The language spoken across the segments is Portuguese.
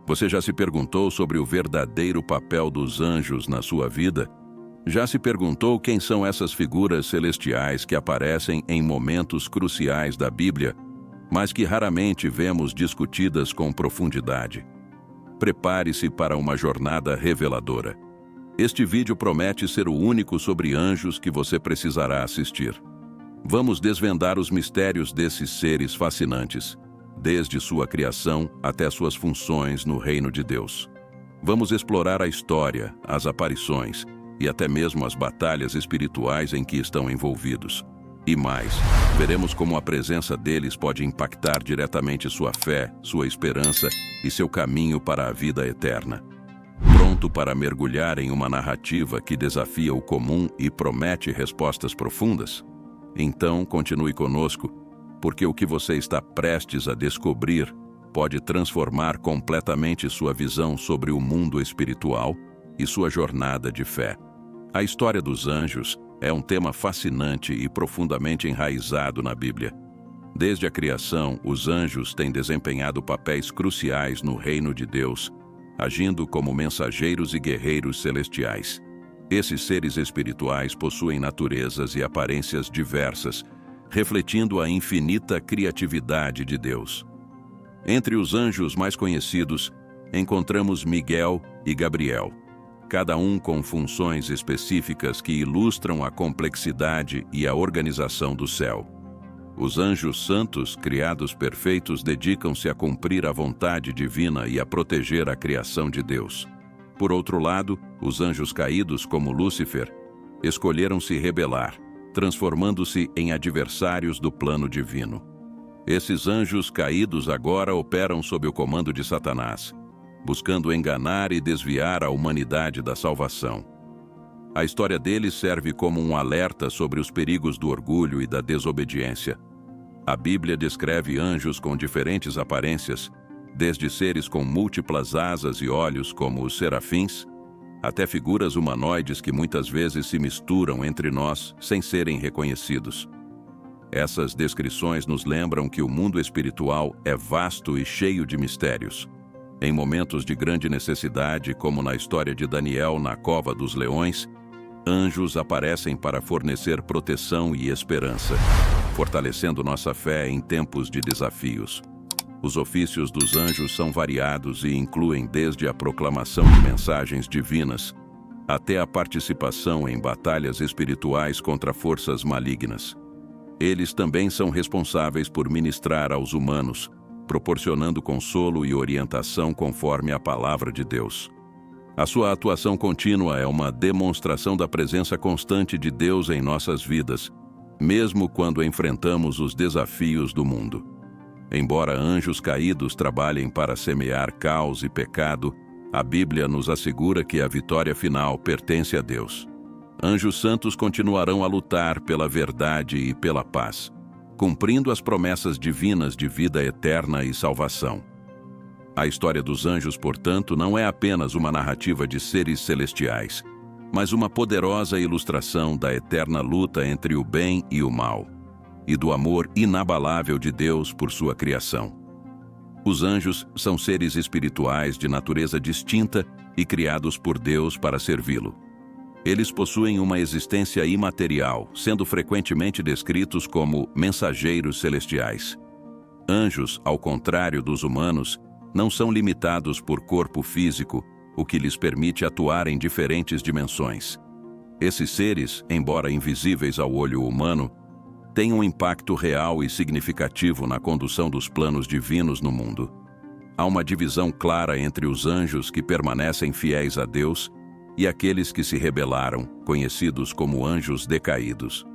Você já se perguntou sobre o verdadeiro papel dos anjos na sua vida? Já se perguntou quem são essas figuras celestiais que aparecem em momentos cruciais da Bíblia, mas que raramente vemos discutidas com profundidade? Prepare-se para uma jornada reveladora. Este vídeo promete ser o único sobre anjos que você precisará assistir. Vamos desvendar os mistérios desses seres fascinantes, desde sua criação até suas funções no reino de Deus. Vamos explorar a história, as aparições e até mesmo as batalhas espirituais em que estão envolvidos. E mais, veremos como a presença deles pode impactar diretamente sua fé, sua esperança e seu caminho para a vida eterna. Pronto para mergulhar em uma narrativa que desafia o comum e promete respostas profundas? Então, continue conosco, porque o que você está prestes a descobrir pode transformar completamente sua visão sobre o mundo espiritual e sua jornada de fé. A história dos anjos é um tema fascinante e profundamente enraizado na Bíblia. Desde a criação, os anjos têm desempenhado papéis cruciais no reino de Deus, agindo como mensageiros e guerreiros celestiais. Esses seres espirituais possuem naturezas e aparências diversas, refletindo a infinita criatividade de Deus. Entre os anjos mais conhecidos, encontramos Miguel e Gabriel, cada um com funções específicas que ilustram a complexidade e a organização do céu. Os anjos santos, criados perfeitos, dedicam-se a cumprir a vontade divina e a proteger a criação de Deus. Por outro lado, os anjos caídos, como Lúcifer, escolheram se rebelar, transformando-se em adversários do plano divino. Esses anjos caídos agora operam sob o comando de Satanás, buscando enganar e desviar a humanidade da salvação. A história deles serve como um alerta sobre os perigos do orgulho e da desobediência. A Bíblia descreve anjos com diferentes aparências, desde seres com múltiplas asas e olhos, como os serafins, até figuras humanoides que muitas vezes se misturam entre nós sem serem reconhecidos. Essas descrições nos lembram que o mundo espiritual é vasto e cheio de mistérios. Em momentos de grande necessidade, como na história de Daniel na cova dos leões, anjos aparecem para fornecer proteção e esperança, fortalecendo nossa fé em tempos de desafios. Os ofícios dos anjos são variados e incluem desde a proclamação de mensagens divinas até a participação em batalhas espirituais contra forças malignas. Eles também são responsáveis por ministrar aos humanos, proporcionando consolo e orientação conforme a palavra de Deus. A sua atuação contínua é uma demonstração da presença constante de Deus em nossas vidas, mesmo quando enfrentamos os desafios do mundo. Embora anjos caídos trabalhem para semear caos e pecado, a Bíblia nos assegura que a vitória final pertence a Deus. Anjos santos continuarão a lutar pela verdade e pela paz, cumprindo as promessas divinas de vida eterna e salvação. A história dos anjos, portanto, não é apenas uma narrativa de seres celestiais, mas uma poderosa ilustração da eterna luta entre o bem e o mal, e do amor inabalável de Deus por sua criação. Os anjos são seres espirituais de natureza distinta e criados por Deus para servi-lo. Eles possuem uma existência imaterial, sendo frequentemente descritos como mensageiros celestiais. Anjos, ao contrário dos humanos, não são limitados por corpo físico, o que lhes permite atuar em diferentes dimensões. Esses seres, embora invisíveis ao olho humano, têm um impacto real e significativo na condução dos planos divinos no mundo. Há uma divisão clara entre os anjos que permanecem fiéis a Deus e aqueles que se rebelaram, conhecidos como anjos decaídos.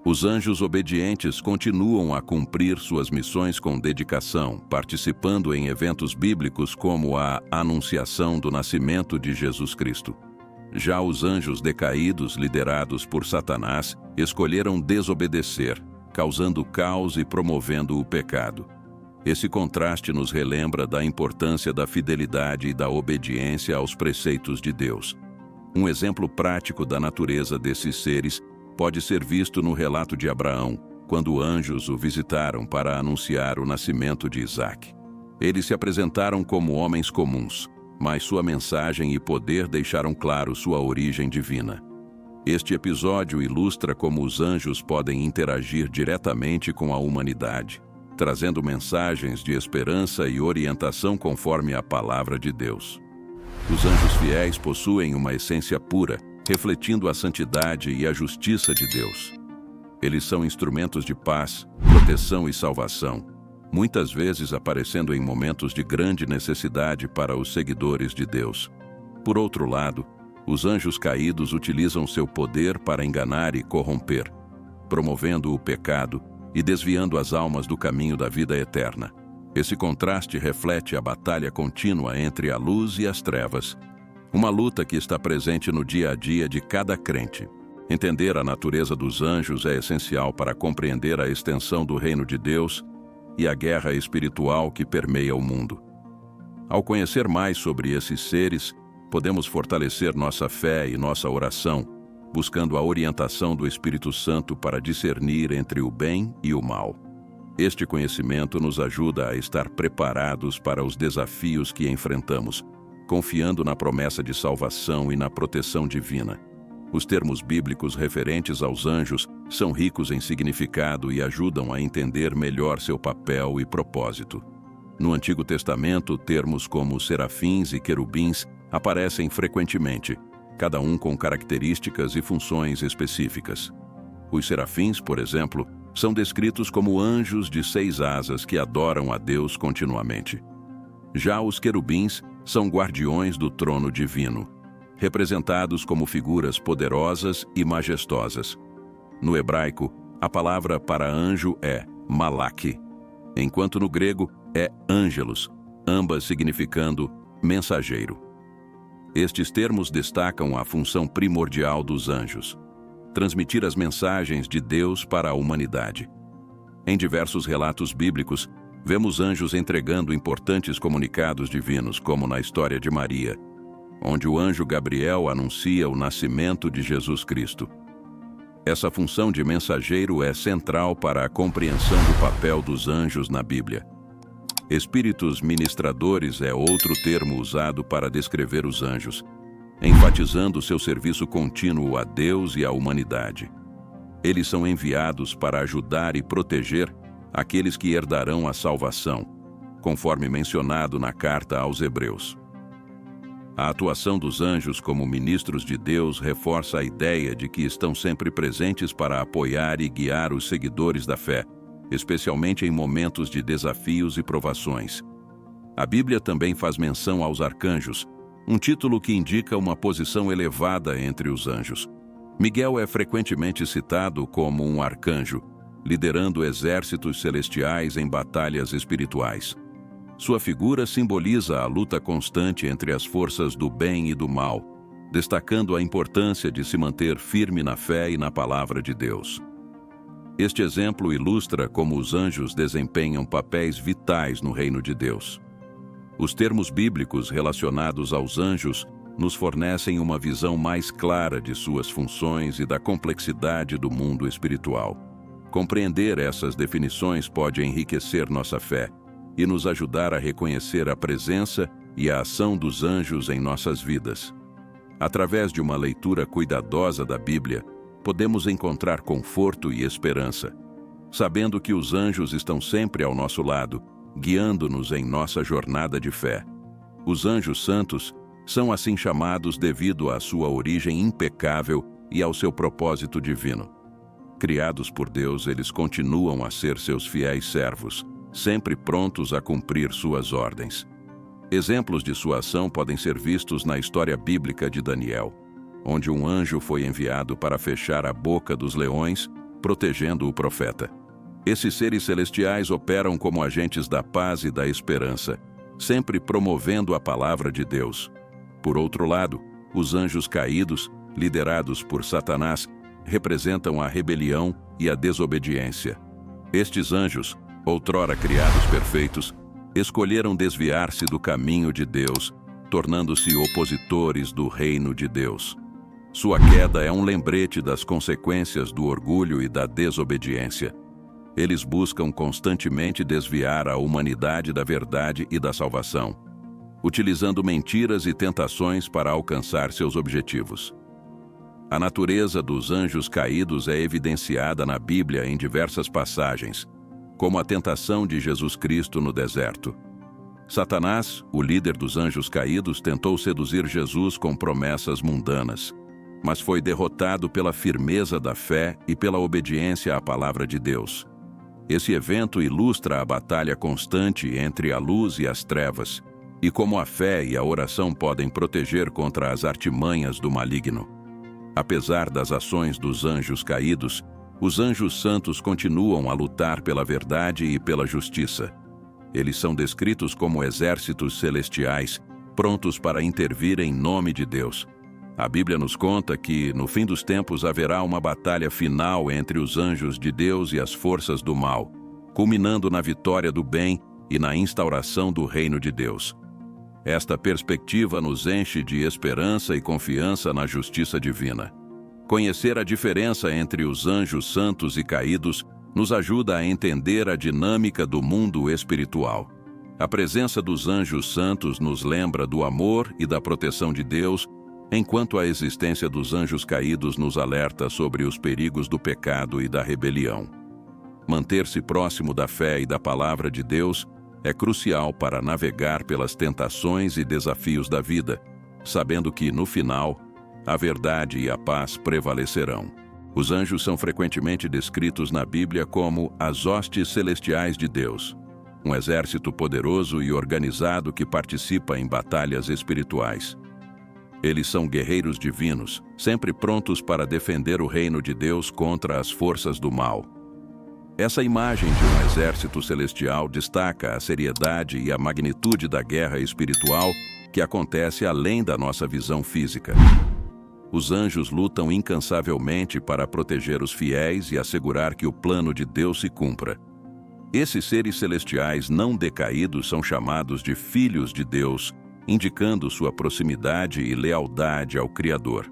Os anjos obedientes continuam a cumprir suas missões com dedicação, participando em eventos bíblicos como a anunciação do nascimento de Jesus Cristo. Já os anjos decaídos, liderados por Satanás, escolheram desobedecer, causando caos e promovendo o pecado. Esse contraste nos relembra da importância da fidelidade e da obediência aos preceitos de Deus. Um exemplo prático da natureza desses seres pode ser visto no relato de Abraão, quando anjos o visitaram para anunciar o nascimento de Isaque. Eles se apresentaram como homens comuns, mas sua mensagem e poder deixaram claro sua origem divina. Este episódio ilustra como os anjos podem interagir diretamente com a humanidade, trazendo mensagens de esperança e orientação conforme a palavra de Deus. Os anjos fiéis possuem uma essência pura, refletindo a santidade e a justiça de Deus. Eles são instrumentos de paz, proteção e salvação, muitas vezes aparecendo em momentos de grande necessidade para os seguidores de Deus. Por outro lado, os anjos caídos utilizam seu poder para enganar e corromper, promovendo o pecado e desviando as almas do caminho da vida eterna. Esse contraste reflete a batalha contínua entre a luz e as trevas, uma luta que está presente no dia a dia de cada crente. Entender a natureza dos anjos é essencial para compreender a extensão do reino de Deus e a guerra espiritual que permeia o mundo. Ao conhecer mais sobre esses seres, podemos fortalecer nossa fé e nossa oração, buscando a orientação do Espírito Santo para discernir entre o bem e o mal. Este conhecimento nos ajuda a estar preparados para os desafios que enfrentamos, confiando na promessa de salvação e na proteção divina. Os termos bíblicos referentes aos anjos são ricos em significado e ajudam a entender melhor seu papel e propósito. No Antigo Testamento, termos como serafins e querubins aparecem frequentemente, cada um com características e funções específicas. Os serafins, por exemplo, são descritos como anjos de 6 asas que adoram a Deus continuamente. Já os querubins são guardiões do trono divino, representados como figuras poderosas e majestosas. No hebraico, a palavra para anjo é malak, enquanto no grego é ângelos, ambas significando mensageiro. Estes termos destacam a função primordial dos anjos: transmitir as mensagens de Deus para a humanidade. Em diversos relatos bíblicos, vemos anjos entregando importantes comunicados divinos, como na história de Maria, onde o anjo Gabriel anuncia o nascimento de Jesus Cristo. Essa função de mensageiro é central para a compreensão do papel dos anjos na Bíblia. Espíritos ministradores é outro termo usado para descrever os anjos, enfatizando seu serviço contínuo a Deus e à humanidade. Eles são enviados para ajudar e proteger aqueles que herdarão a salvação, conforme mencionado na carta aos Hebreus. A atuação dos anjos como ministros de Deus reforça a ideia de que estão sempre presentes para apoiar e guiar os seguidores da fé, especialmente em momentos de desafios e provações. A Bíblia também faz menção aos arcanjos, um título que indica uma posição elevada entre os anjos. Miguel é frequentemente citado como um arcanjo, liderando exércitos celestiais em batalhas espirituais. Sua figura simboliza a luta constante entre as forças do bem e do mal, destacando a importância de se manter firme na fé e na palavra de Deus. Este exemplo ilustra como os anjos desempenham papéis vitais no reino de Deus. Os termos bíblicos relacionados aos anjos nos fornecem uma visão mais clara de suas funções e da complexidade do mundo espiritual. Compreender essas definições pode enriquecer nossa fé e nos ajudar a reconhecer a presença e a ação dos anjos em nossas vidas. Através de uma leitura cuidadosa da Bíblia, podemos encontrar conforto e esperança, sabendo que os anjos estão sempre ao nosso lado, guiando-nos em nossa jornada de fé. Os anjos santos são assim chamados devido à sua origem impecável e ao seu propósito divino. Criados por Deus, eles continuam a ser seus fiéis servos, sempre prontos a cumprir suas ordens. Exemplos de sua ação podem ser vistos na história bíblica de Daniel, onde um anjo foi enviado para fechar a boca dos leões, protegendo o profeta. Esses seres celestiais operam como agentes da paz e da esperança, sempre promovendo a palavra de Deus. Por outro lado, os anjos caídos, liderados por Satanás, representam a rebelião e a desobediência. Estes anjos, outrora criados perfeitos, escolheram desviar-se do caminho de Deus, tornando-se opositores do reino de Deus. Sua queda é um lembrete das consequências do orgulho e da desobediência. Eles buscam constantemente desviar a humanidade da verdade e da salvação, utilizando mentiras e tentações para alcançar seus objetivos. A natureza dos anjos caídos é evidenciada na Bíblia em diversas passagens, como a tentação de Jesus Cristo no deserto. Satanás, o líder dos anjos caídos, tentou seduzir Jesus com promessas mundanas, mas foi derrotado pela firmeza da fé e pela obediência à palavra de Deus. Esse evento ilustra a batalha constante entre a luz e as trevas, e como a fé e a oração podem proteger contra as artimanhas do maligno. Apesar das ações dos anjos caídos, os anjos santos continuam a lutar pela verdade e pela justiça. Eles são descritos como exércitos celestiais, prontos para intervir em nome de Deus. A Bíblia nos conta que, no fim dos tempos, haverá uma batalha final entre os anjos de Deus e as forças do mal, culminando na vitória do bem e na instauração do reino de Deus. Esta perspectiva nos enche de esperança e confiança na justiça divina. Conhecer a diferença entre os anjos santos e caídos nos ajuda a entender a dinâmica do mundo espiritual. A presença dos anjos santos nos lembra do amor e da proteção de Deus, enquanto a existência dos anjos caídos nos alerta sobre os perigos do pecado e da rebelião. Manter-se próximo da fé e da palavra de Deus é crucial para navegar pelas tentações e desafios da vida, sabendo que, no final, a verdade e a paz prevalecerão. Os anjos são frequentemente descritos na Bíblia como as hostes celestiais de Deus, um exército poderoso e organizado que participa em batalhas espirituais. Eles são guerreiros divinos, sempre prontos para defender o reino de Deus contra as forças do mal. Essa imagem de um exército celestial destaca a seriedade e a magnitude da guerra espiritual que acontece além da nossa visão física. Os anjos lutam incansavelmente para proteger os fiéis e assegurar que o plano de Deus se cumpra. Esses seres celestiais não decaídos são chamados de filhos de Deus, indicando sua proximidade e lealdade ao Criador.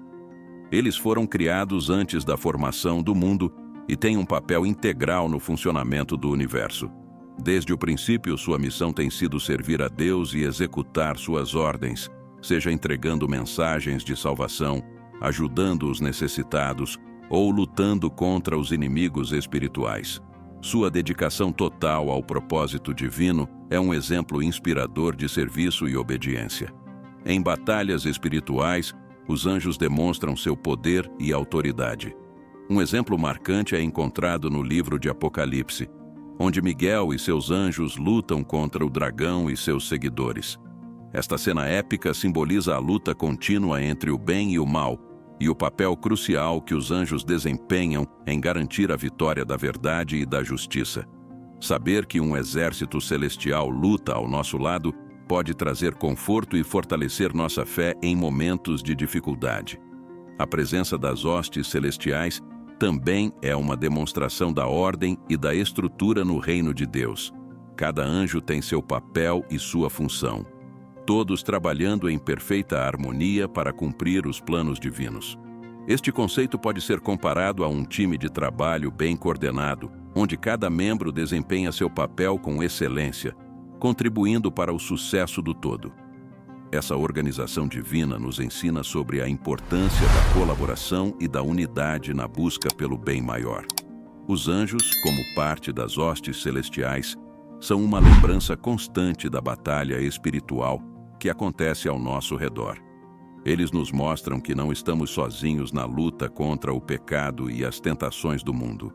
Eles foram criados antes da formação do mundo e têm um papel integral no funcionamento do universo. Desde o princípio, sua missão tem sido servir a Deus e executar suas ordens, seja entregando mensagens de salvação, ajudando os necessitados ou lutando contra os inimigos espirituais. Sua dedicação total ao propósito divino é um exemplo inspirador de serviço e obediência. Em batalhas espirituais, os anjos demonstram seu poder e autoridade. Um exemplo marcante é encontrado no livro de Apocalipse, onde Miguel e seus anjos lutam contra o dragão e seus seguidores. Esta cena épica simboliza a luta contínua entre o bem e o mal, e o papel crucial que os anjos desempenham em garantir a vitória da verdade e da justiça. Saber que um exército celestial luta ao nosso lado pode trazer conforto e fortalecer nossa fé em momentos de dificuldade. A presença das hostes celestiais também é uma demonstração da ordem e da estrutura no reino de Deus. Cada anjo tem seu papel e sua função, todos trabalhando em perfeita harmonia para cumprir os planos divinos. Este conceito pode ser comparado a um time de trabalho bem coordenado, onde cada membro desempenha seu papel com excelência, contribuindo para o sucesso do todo. Essa organização divina nos ensina sobre a importância da colaboração e da unidade na busca pelo bem maior. Os anjos, como parte das hostes celestiais, são uma lembrança constante da batalha espiritual que acontece ao nosso redor. Eles nos mostram que não estamos sozinhos na luta contra o pecado e as tentações do mundo.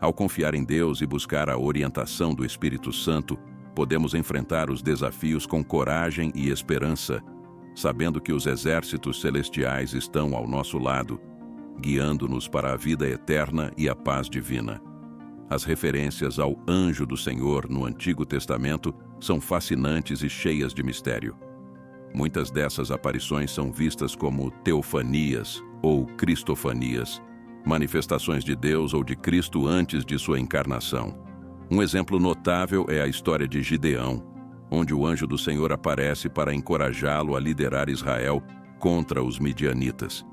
Ao confiar em Deus e buscar a orientação do Espírito Santo, podemos enfrentar os desafios com coragem e esperança, sabendo que os exércitos celestiais estão ao nosso lado, guiando-nos para a vida eterna e a paz divina. As referências ao anjo do Senhor no Antigo Testamento são fascinantes e cheias de mistério. Muitas dessas aparições são vistas como teofanias ou cristofanias, manifestações de Deus ou de Cristo antes de sua encarnação. Um exemplo notável é a história de Gideão, onde o anjo do Senhor aparece para encorajá-lo a liderar Israel contra os midianitas.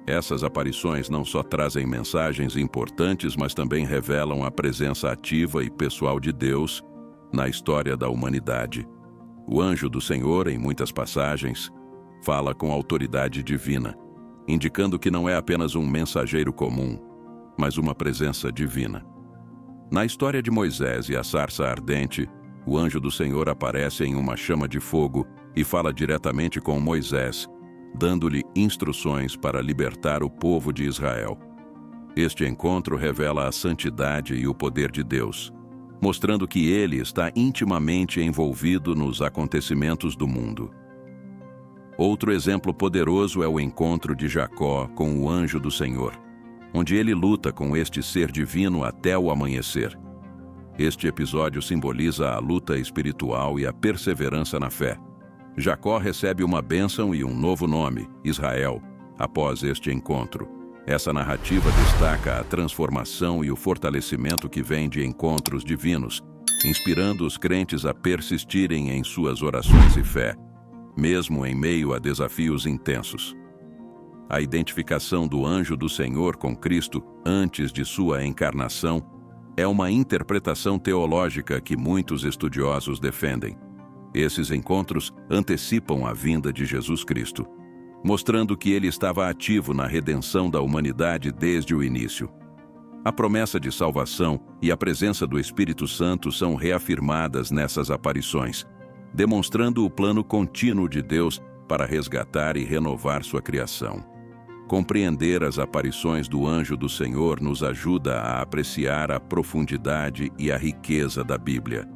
Essas aparições não só trazem mensagens importantes, mas também revelam a presença ativa e pessoal de Deus na história da humanidade. O anjo do Senhor, em muitas passagens, fala com autoridade divina, indicando que não é apenas um mensageiro comum, mas uma presença divina. Na história de Moisés e a sarça ardente, o anjo do Senhor aparece em uma chama de fogo e fala diretamente com Moisés, dando-lhe instruções para libertar o povo de Israel. Este encontro revela a santidade e o poder de Deus, mostrando que ele está intimamente envolvido nos acontecimentos do mundo. Outro exemplo poderoso é o encontro de Jacó com o anjo do Senhor, onde ele luta com este ser divino até o amanhecer. Este episódio simboliza a luta espiritual e a perseverança na fé. Jacó recebe uma bênção e um novo nome, Israel, após este encontro. Essa narrativa destaca a transformação e o fortalecimento que vem de encontros divinos, inspirando os crentes a persistirem em suas orações e fé, mesmo em meio a desafios intensos. A identificação do anjo do Senhor com Cristo antes de sua encarnação é uma interpretação teológica que muitos estudiosos defendem. Esses encontros antecipam a vinda de Jesus Cristo, mostrando que ele estava ativo na redenção da humanidade desde o início. A promessa de salvação e a presença do Espírito Santo são reafirmadas nessas aparições, demonstrando o plano contínuo de Deus para resgatar e renovar sua criação. Compreender as aparições do anjo do Senhor nos ajuda a apreciar a profundidade e a riqueza da Bíblia,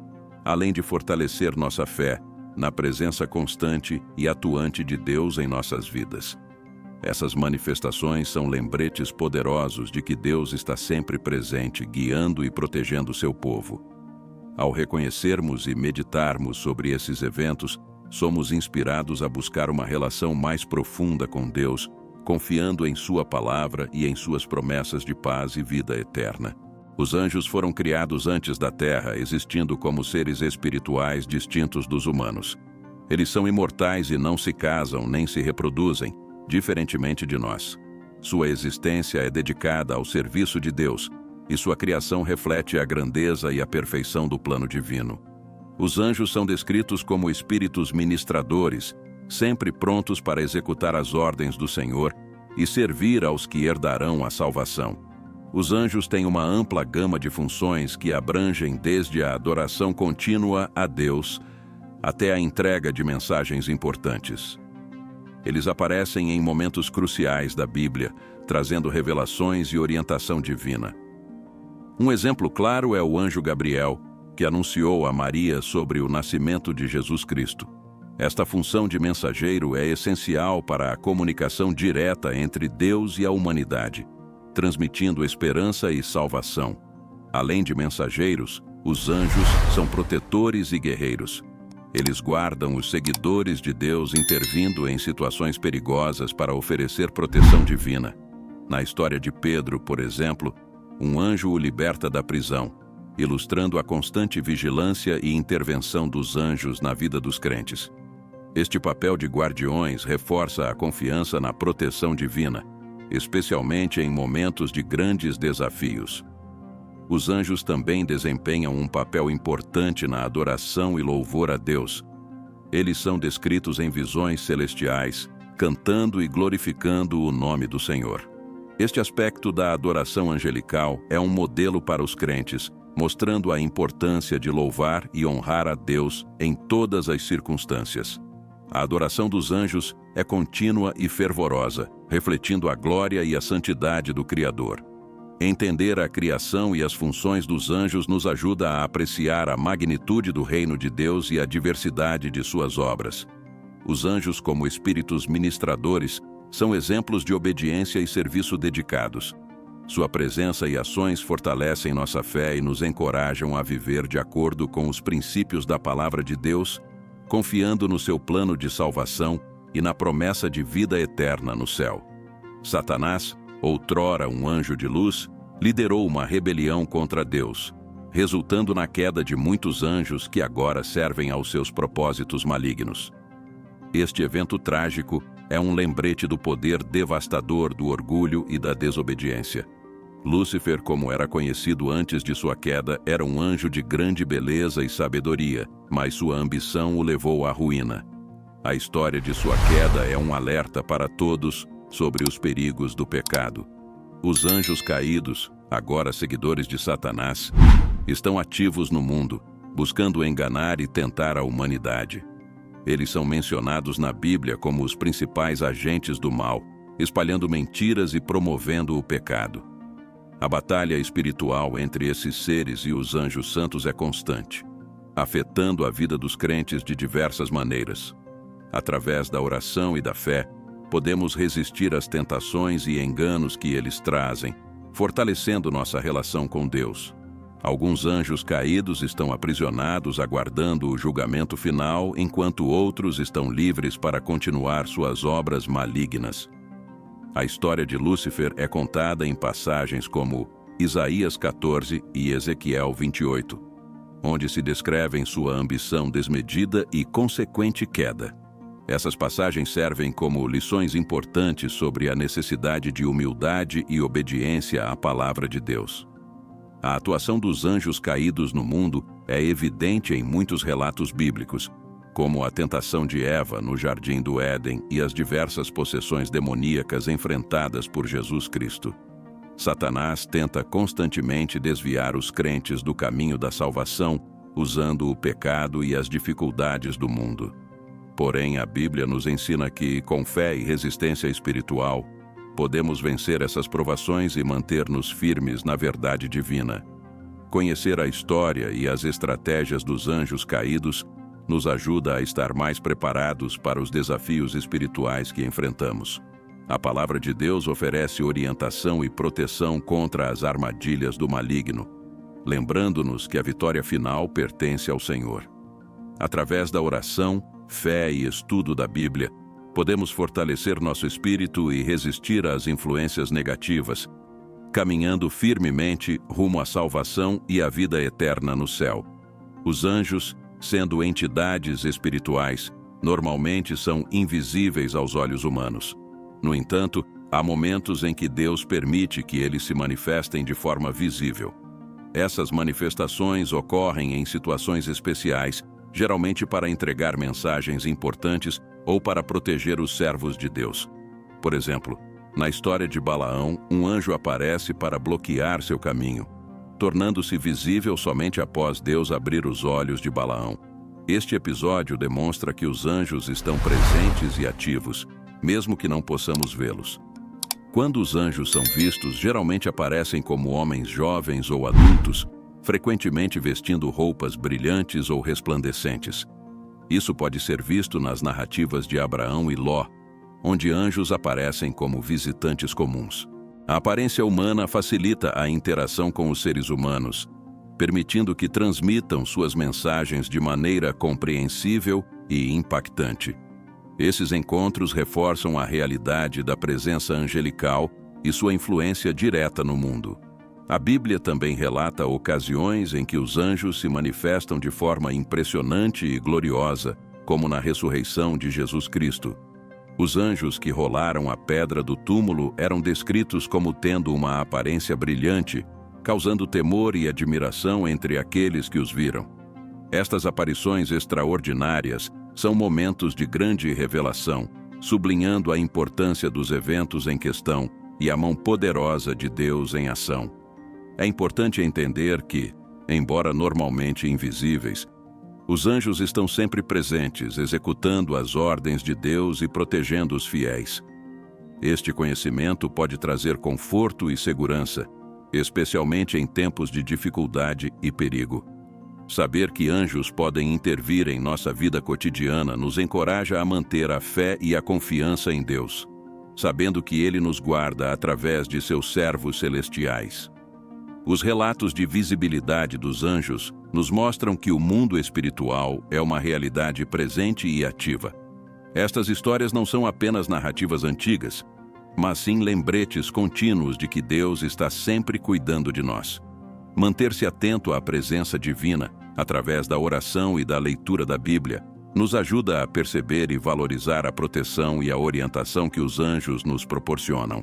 além de fortalecer nossa fé na presença constante e atuante de Deus em nossas vidas. Essas manifestações são lembretes poderosos de que Deus está sempre presente, guiando e protegendo seu povo. Ao reconhecermos e meditarmos sobre esses eventos, somos inspirados a buscar uma relação mais profunda com Deus, confiando em sua palavra e em suas promessas de paz e vida eterna. Os anjos foram criados antes da Terra, existindo como seres espirituais distintos dos humanos. Eles são imortais e não se casam nem se reproduzem, diferentemente de nós. Sua existência é dedicada ao serviço de Deus, e sua criação reflete a grandeza e a perfeição do plano divino. Os anjos são descritos como espíritos ministradores, sempre prontos para executar as ordens do Senhor e servir aos que herdarão a salvação. Os anjos têm uma ampla gama de funções que abrangem desde a adoração contínua a Deus até a entrega de mensagens importantes. Eles aparecem em momentos cruciais da Bíblia, trazendo revelações e orientação divina. Um exemplo claro é o anjo Gabriel, que anunciou a Maria sobre o nascimento de Jesus Cristo. Esta função de mensageiro é essencial para a comunicação direta entre Deus e a humanidade, transmitindo esperança e salvação. Além de mensageiros, os anjos são protetores e guerreiros. Eles guardam os seguidores de Deus, intervindo em situações perigosas para oferecer proteção divina. Na história de Pedro, por exemplo, um anjo o liberta da prisão, ilustrando a constante vigilância e intervenção dos anjos na vida dos crentes. Este papel de guardiões reforça a confiança na proteção divina, especialmente em momentos de grandes desafios. Os anjos também desempenham um papel importante na adoração e louvor a Deus. Eles são descritos em visões celestiais, cantando e glorificando o nome do Senhor. Este aspecto da adoração angelical é um modelo para os crentes, mostrando a importância de louvar e honrar a Deus em todas as circunstâncias. A adoração dos anjos é contínua e fervorosa, refletindo a glória e a santidade do Criador. Entender a criação e as funções dos anjos nos ajuda a apreciar a magnitude do reino de Deus e a diversidade de suas obras. Os anjos, como espíritos ministradores, são exemplos de obediência e serviço dedicados. Sua presença e ações fortalecem nossa fé e nos encorajam a viver de acordo com os princípios da palavra de Deus, confiando no seu plano de salvação e na promessa de vida eterna no céu. Satanás, outrora um anjo de luz, liderou uma rebelião contra Deus, resultando na queda de muitos anjos que agora servem aos seus propósitos malignos. Este evento trágico é um lembrete do poder devastador do orgulho e da desobediência. Lúcifer, como era conhecido antes de sua queda, era um anjo de grande beleza e sabedoria, mas sua ambição o levou à ruína. A história de sua queda é um alerta para todos sobre os perigos do pecado. Os anjos caídos, agora seguidores de Satanás, estão ativos no mundo, buscando enganar e tentar a humanidade. Eles são mencionados na Bíblia como os principais agentes do mal, espalhando mentiras e promovendo o pecado. A batalha espiritual entre esses seres e os anjos santos é constante, afetando a vida dos crentes de diversas maneiras. Através da oração e da fé, podemos resistir às tentações e enganos que eles trazem, fortalecendo nossa relação com Deus. Alguns anjos caídos estão aprisionados aguardando o julgamento final, enquanto outros estão livres para continuar suas obras malignas. A história de Lúcifer é contada em passagens como Isaías 14 e Ezequiel 28, onde se descrevem sua ambição desmedida e consequente queda. Essas passagens servem como lições importantes sobre a necessidade de humildade e obediência à palavra de Deus. A atuação dos anjos caídos no mundo é evidente em muitos relatos bíblicos, como a tentação de Eva no Jardim do Éden e as diversas possessões demoníacas enfrentadas por Jesus Cristo. Satanás tenta constantemente desviar os crentes do caminho da salvação, usando o pecado e as dificuldades do mundo. Porém, a Bíblia nos ensina que, com fé e resistência espiritual, podemos vencer essas provações e manter-nos firmes na verdade divina. Conhecer a história e as estratégias dos anjos caídos nos ajuda a estar mais preparados para os desafios espirituais que enfrentamos. A palavra de Deus oferece orientação e proteção contra as armadilhas do maligno, lembrando-nos que a vitória final pertence ao Senhor. Através da oração, fé e estudo da Bíblia, podemos fortalecer nosso espírito e resistir às influências negativas, caminhando firmemente rumo à salvação e à vida eterna no céu. Os anjos, sendo entidades espirituais, normalmente são invisíveis aos olhos humanos. No entanto, há momentos em que Deus permite que eles se manifestem de forma visível. Essas manifestações ocorrem em situações especiais, geralmente para entregar mensagens importantes ou para proteger os servos de Deus. Por exemplo, na história de Balaão, um anjo aparece para bloquear seu caminho, tornando-se visível somente após Deus abrir os olhos de Balaão. Este episódio demonstra que os anjos estão presentes e ativos, mesmo que não possamos vê-los. Quando os anjos são vistos, geralmente aparecem como homens jovens ou adultos, frequentemente vestindo roupas brilhantes ou resplandecentes. Isso pode ser visto nas narrativas de Abraão e Ló, onde anjos aparecem como visitantes comuns. A aparência humana facilita a interação com os seres humanos, permitindo que transmitam suas mensagens de maneira compreensível e impactante. Esses encontros reforçam a realidade da presença angelical e sua influência direta no mundo. A Bíblia também relata ocasiões em que os anjos se manifestam de forma impressionante e gloriosa, como na ressurreição de Jesus Cristo. Os anjos que rolaram a pedra do túmulo eram descritos como tendo uma aparência brilhante, causando temor e admiração entre aqueles que os viram. Estas aparições extraordinárias são momentos de grande revelação, sublinhando a importância dos eventos em questão e a mão poderosa de Deus em ação. É importante entender que, embora normalmente invisíveis, os anjos estão sempre presentes, executando as ordens de Deus e protegendo os fiéis. Este conhecimento pode trazer conforto e segurança, especialmente em tempos de dificuldade e perigo. Saber que anjos podem intervir em nossa vida cotidiana nos encoraja a manter a fé e a confiança em Deus, sabendo que Ele nos guarda através de seus servos celestiais. Os relatos de visibilidade dos anjos nos mostram que o mundo espiritual é uma realidade presente e ativa. Estas histórias não são apenas narrativas antigas, mas sim lembretes contínuos de que Deus está sempre cuidando de nós. Manter-se atento à presença divina, através da oração e da leitura da Bíblia, Nos ajuda a perceber e valorizar a proteção e a orientação que os anjos nos proporcionam,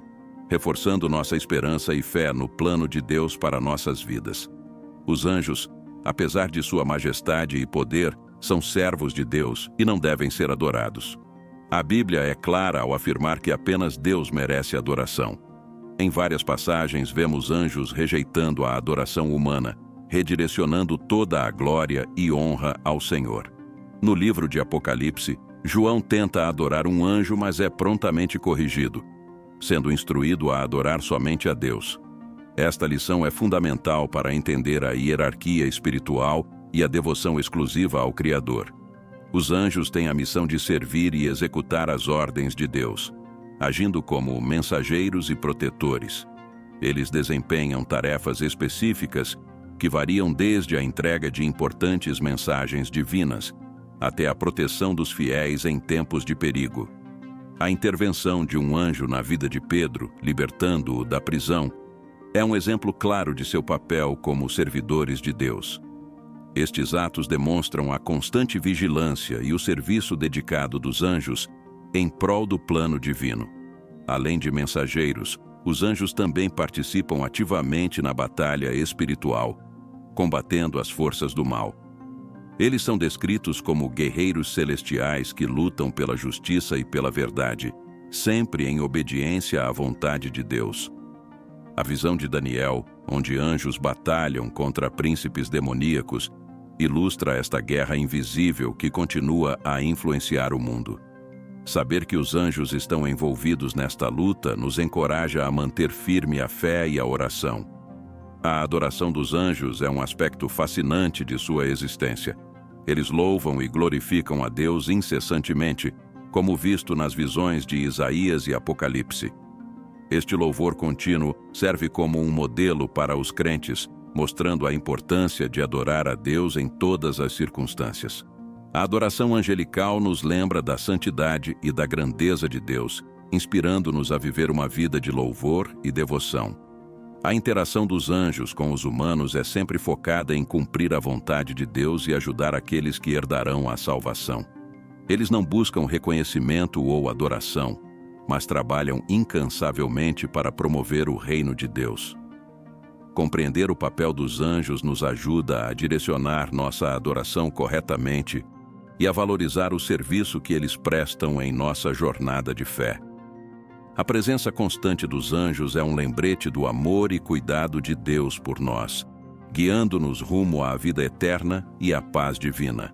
reforçando nossa esperança e fé no plano de Deus para nossas vidas. Os anjos, apesar de sua majestade e poder, são servos de Deus e não devem ser adorados. A Bíblia é clara ao afirmar que apenas Deus merece adoração. Em várias passagens vemos anjos rejeitando a adoração humana, redirecionando toda a glória e honra ao Senhor. No livro de Apocalipse, João tenta adorar um anjo, mas é prontamente corrigido, sendo instruído a adorar somente a Deus. Esta lição é fundamental para entender a hierarquia espiritual e a devoção exclusiva ao Criador. Os anjos têm a missão de servir e executar as ordens de Deus, agindo como mensageiros e protetores. Eles desempenham tarefas específicas que variam desde a entrega de importantes mensagens divinas até a proteção dos fiéis em tempos de perigo. A intervenção de um anjo na vida de Pedro, libertando-o da prisão, é um exemplo claro de seu papel como servidores de Deus. Estes atos demonstram a constante vigilância e o serviço dedicado dos anjos em prol do plano divino. Além de mensageiros, os anjos também participam ativamente na batalha espiritual, combatendo as forças do mal. Eles são descritos como guerreiros celestiais que lutam pela justiça e pela verdade, sempre em obediência à vontade de Deus. A visão de Daniel, onde anjos batalham contra príncipes demoníacos, ilustra esta guerra invisível que continua a influenciar o mundo. Saber que os anjos estão envolvidos nesta luta nos encoraja a manter firme a fé e a oração. A adoração dos anjos é um aspecto fascinante de sua existência. Eles louvam e glorificam a Deus incessantemente, como visto nas visões de Isaías e Apocalipse. Este louvor contínuo serve como um modelo para os crentes, mostrando a importância de adorar a Deus em todas as circunstâncias. A adoração angelical nos lembra da santidade e da grandeza de Deus, inspirando-nos a viver uma vida de louvor e devoção. A interação dos anjos com os humanos é sempre focada em cumprir a vontade de Deus e ajudar aqueles que herdarão a salvação. Eles não buscam reconhecimento ou adoração, mas trabalham incansavelmente para promover o reino de Deus. Compreender o papel dos anjos nos ajuda a direcionar nossa adoração corretamente e a valorizar o serviço que eles prestam em nossa jornada de fé. A presença constante dos anjos é um lembrete do amor e cuidado de Deus por nós, guiando-nos rumo à vida eterna e à paz divina.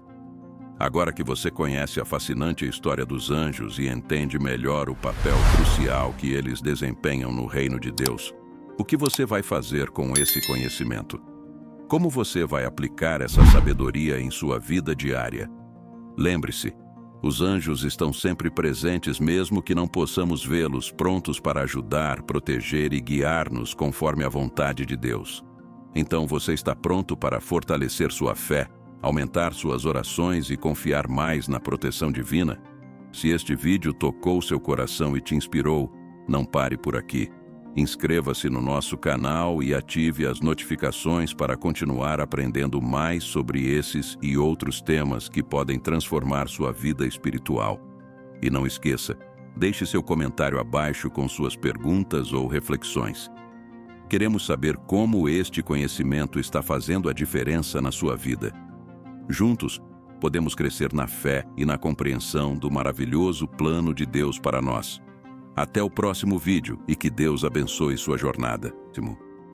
Agora que você conhece a fascinante história dos anjos e entende melhor o papel crucial que eles desempenham no reino de Deus, o que você vai fazer com esse conhecimento? Como você vai aplicar essa sabedoria em sua vida diária? Lembre-se, os anjos estão sempre presentes mesmo que não possamos vê-los, prontos para ajudar, proteger e guiar-nos conforme a vontade de Deus. Então você está pronto para fortalecer sua fé, aumentar suas orações e confiar mais na proteção divina? Se este vídeo tocou seu coração e te inspirou, não pare por aqui. Inscreva-se no nosso canal e ative as notificações para continuar aprendendo mais sobre esses e outros temas que podem transformar sua vida espiritual. E não esqueça, deixe seu comentário abaixo com suas perguntas ou reflexões. Queremos saber como este conhecimento está fazendo a diferença na sua vida. Juntos, podemos crescer na fé e na compreensão do maravilhoso plano de Deus para nós. Até o próximo vídeo e que Deus abençoe sua jornada.